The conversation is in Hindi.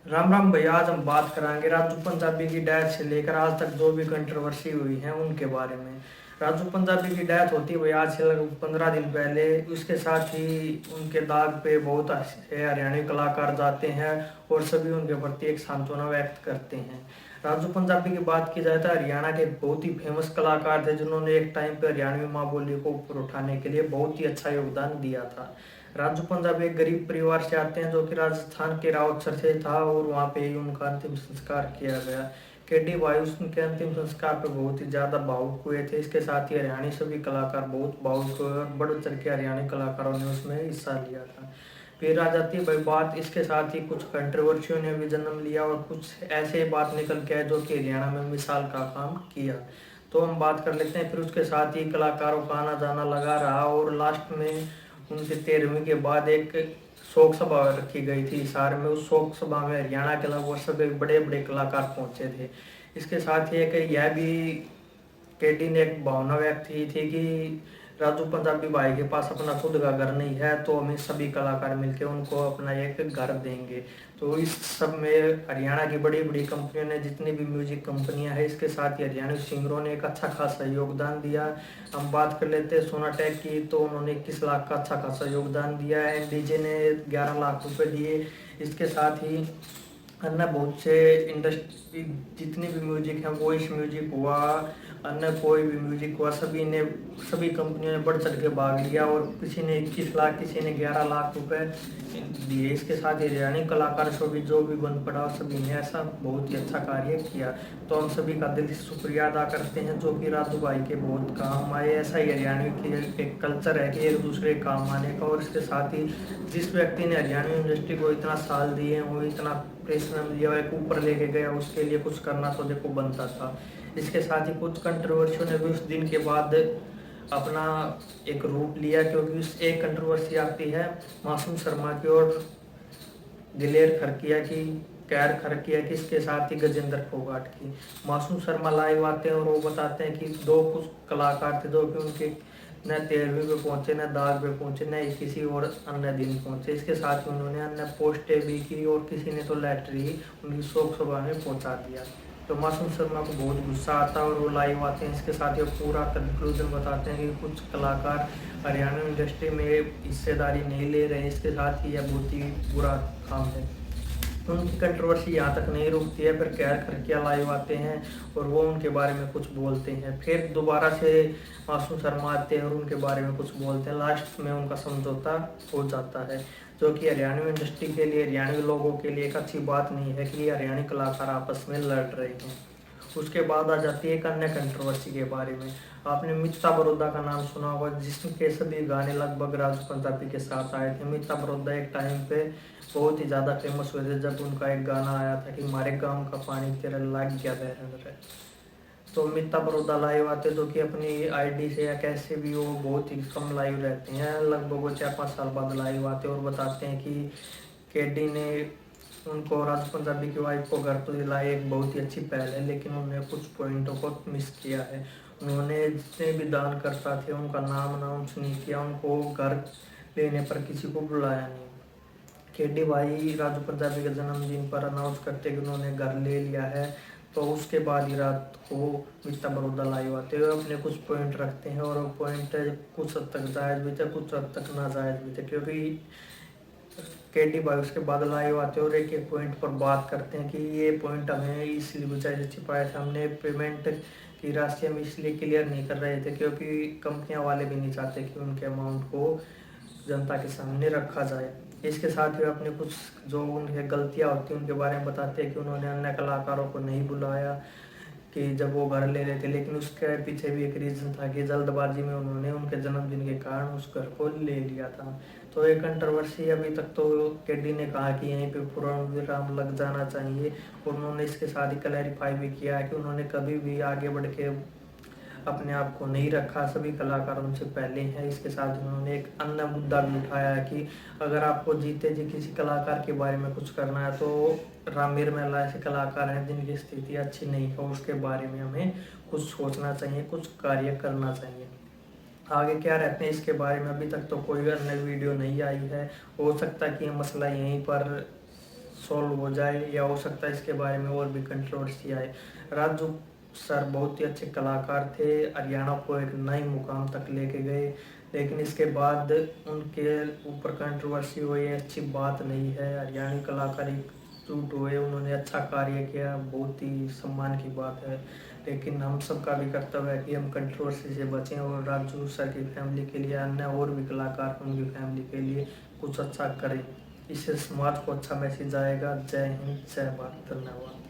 राम राम भैया। आज हम बात कराएंगे राजू पंजाबी की डेथ से लेकर आज तक जो भी कंट्रोवर्सी हुई है उनके बारे में। राजू पंजाबी की डेथ होती है भैया आज से लगभग 15 दिन पहले। उसके साथ ही उनके दाग पे बहुत से हरियाणवी कलाकार जाते हैं और सभी उनके प्रति एक सांत्वना व्यक्त करते हैं। राजू पंजाबी की बात की जाए तो हरियाणा के बहुत ही फेमस कलाकार थे जिन्होंने एक टाइम पे हरियाणवी माँ बोली को ऊपर उठाने के लिए बहुत ही अच्छा योगदान दिया था। राजू पंजाबी एक गरीब परिवार से आते हैं जो कि राजस्थान के रावतसर से था और वहाँ पे ही उनका अंतिम संस्कार किया गया। केडी वायुस उनके अंतिम संस्कार पे बहुत ही ज़्यादा भावुक हुए थे। इसके साथ ही हरियाणी सभी कलाकार बहुत भावुक हुए और बढ़ चढ़ के हरियाणी कलाकारों ने उसमें हिस्सा लिया था। फिर आ जाती है भाई बात, इसके साथ ही कुछ कंट्रोवर्सियों ने भी जन्म लिया और कुछ ऐसे बात निकल के आए जो कि हरियाणा में मिसाल का काम किया। तो हम बात कर लेते हैं। फिर उसके साथ ही कलाकारों का आना जाना लगा रहा और लास्ट में उनके 13वीं के बाद एक शोक सभा रखी गई थी हिसार में। उस शोक सभा में हरियाणा के लगभग सभी बड़े बड़े कलाकार पहुंचे थे। इसके साथ ही एक यह भी केडी ने एक भावना व्यक्त की थी कि राजू पंजाबी भाई के पास अपना खुद का घर नहीं है तो हमें सभी कलाकार मिलकर उनको अपना एक घर देंगे। तो इस सब में हरियाणा की बड़ी बड़ी कंपनियों ने, जितनी भी म्यूजिक कंपनियां हैं, इसके साथ ही हरियाणवी सिंगरों ने एक अच्छा खासा योगदान दिया। हम बात कर लेते हैं सोनाटेक की, तो उन्होंने 21 लाख का अच्छा खासा योगदान दिया है। डीजे ने 11 लाख रुपए दिए। इसके साथ ही अन्य बहुत से इंडस्ट्री जितनी भी म्यूजिक है, वॉइस म्यूजिक हुआ, अन्य कोई भी म्यूजिक हुआ, सभी कंपनियों ने बढ़ चढ़ के भाग लिया और किसी ने 21 लाख, किसी ने 11 लाख रुपए दिए। इसके साथ ही हरियाणवी कलाकार को भी जो भी बन पड़ा सभी ने ऐसा बहुत ही अच्छा कार्य किया। तो हम सभी का दिल से शुक्रिया अदा करते हैं जो कि राजू भाई के बहुत काम आए। ऐसा ही हरियाणवी की एक कल्चर है कि एक दूसरे के काम आने का। और इसके साथ ही जिस व्यक्ति ने हरियाणवी इंडस्ट्री को इतना साल दिए, वो इतना परिश्रम दिया, एक ऊपर लेके गया, उसके लिए कुछ करना तो देखो बनता था। इसके साथ ही कुछ कंट्रोवर्सियों ने भी उस दिन के बाद अपना एक रूप लिया, क्योंकि उस एक कंट्रोवर्सी आती है मासूम शर्मा की और दिलेर खरकिया की, कैर खरकिया की, इसके साथ ही गजेंद्र फोगाट की। मासूम शर्मा लाइव आते हैं और वो बताते हैं कि दो कुछ कलाकार थे जो कि उनके न 13वीं पे पहुंचे, न दाग पे पहुंचे, न किसी और अन्य दिन पहुंचे। इसके साथ ही उन्होंने अन्य पोस्टें भी की और किसी ने तो लेटर ही उनकी शोक सभा में पहुंचा दिया। तो मासूम शर्मा को बहुत गुस्सा आता है और वो लाइव आते हैं। इसके साथ ही वो पूरा कंक्लूजन बताते हैं कि कुछ कलाकार हरियाणा इंडस्ट्री में हिस्सेदारी नहीं ले रहे हैं। इसके साथ ही यह बहुत ही बुरा काम है। उनकी कंट्रोवर्सी यहाँ तक नहीं रुकती है। फिर कैर खरकिया लाइव आते हैं और वो उनके बारे में कुछ बोलते हैं। फिर दोबारा से मासूम शर्मा आते हैं और उनके बारे में कुछ बोलते हैं। लास्ट में उनका समझौता हो जाता है, जो कि हरियाणवी इंडस्ट्री के लिए, हरियाणवी लोगों के लिए एक अच्छी बात नहीं है कि हरियाणवी कलाकार आपस में लड़ रहे हैं। उसके बाद आ जाती है एक अन्य कंट्रोवर्सी के बारे में। आपने मीता बड़ौदा का नाम सुना होगा, जिसके सभी गाने लगभग राजू पंजाबी के साथ आए थे। मीता बड़ौदा एक टाइम पे बहुत ही ज़्यादा फेमस हुए थे जब उनका एक गाना आया था कि मारे गाँव का पानी तेरा लाग गया बहरन रे। तो मीता बड़ौदा लाइव आते जो कि अपनी आईडी से या कैसे भी वो बहुत ही कम लाइव रहते हैं, लगभग वो 4-5 साल बाद लाइव आते हैं और बताते हैं कि केडी ने उनको, राजू पंजाबी की वाइफ को घर तो दिलाई, एक बहुत ही अच्छी पहल है, लेकिन उन्होंने कुछ पॉइंटों को मिस किया है। उन्होंने जितने भी दान करता थे उनका नाम अनाउंस नहीं किया, उनको घर लेने पर किसी को बुलाया नहीं। केडी भाई राजू पंजाबी के जन्मदिन पर अनाउंस करते कि उन्होंने घर ले लिया है, तो उसके बाद ही रात को मीता बड़ौदा लाइव आते हुए अपने कुछ पॉइंट रखते हैं और वो पॉइंट कुछ हद तक जायज़ भी थे, कुछ हद तक नाजायज़ भी थे। क्योंकि केडी भाई उसके बाद लाइव आते हैं और एक एक पॉइंट पर बात करते हैं कि ये पॉइंट हमें इसलिए वजह से छिपाया था, हमने पेमेंट की राशि हम इसलिए क्लियर नहीं कर रहे थे क्योंकि कंपनियां वाले भी नहीं चाहते कि उनके अमाउंट को जनता के सामने रखा जाए। इसके साथ ही अपने कुछ जो उनकी गलतियां होती हैं उनके बारे में बताते हैं कि उन्होंने अन्य कलाकारों को नहीं बुलाया कि जब वो घर ले रहे थे, लेकिन उसके पीछे भी एक रीज़न था कि जल्दबाजी में उन्होंने उनके जन्मदिन के कारण उस घर को ले लिया था। तो ये कंट्रोवर्सी अभी तक तो केडी ने कहा कि यहीं पे पूर्ण विराम लग जाना चाहिए और उन्होंने इसके साथ ही क्लैरिफाई भी किया है कि उन्होंने कभी भी आगे बढ़ के अपने आप को नहीं रखा, सभी कलाकार उनसे पहले हैं। इसके साथ उन्होंने एक अन्य मुद्दा भी उठाया है कि अगर आपको जीते जी किसी कलाकार के बारे में कुछ करना है तो रामीर महिला ऐसे कलाकार हैं जिनकी स्थिति अच्छी नहीं है, उसके बारे में हमें कुछ सोचना चाहिए, कुछ कार्य करना चाहिए। आगे क्या रहते हैं इसके बारे में अभी तक तो कोई अन्य वीडियो नहीं आई है। हो सकता है कि ये मसला यहीं पर सॉल्व हो जाए, या हो सकता है इसके बारे में और भी कंट्रोवर्सी आए। राजू सर बहुत ही अच्छे कलाकार थे, हरियाणा को एक नए मुकाम तक लेके गए, लेकिन इसके बाद उनके ऊपर कंट्रोवर्सी हुई, अच्छी बात नहीं है। हरियाणवी कलाकार एकजुट हुए, उन्होंने अच्छा कार्य किया, बहुत ही सम्मान की बात है। लेकिन हम सबका भी कर्तव्य है कि हम कंट्रोवर्सी से बचें और राजू सर की फैमिली के लिए, अन्य और भी कलाकार उनकी फैमिली के लिए कुछ अच्छा करें। इससे समाज को अच्छा मैसेज आएगा। जय हिंद, जय भारत, धन्यवाद।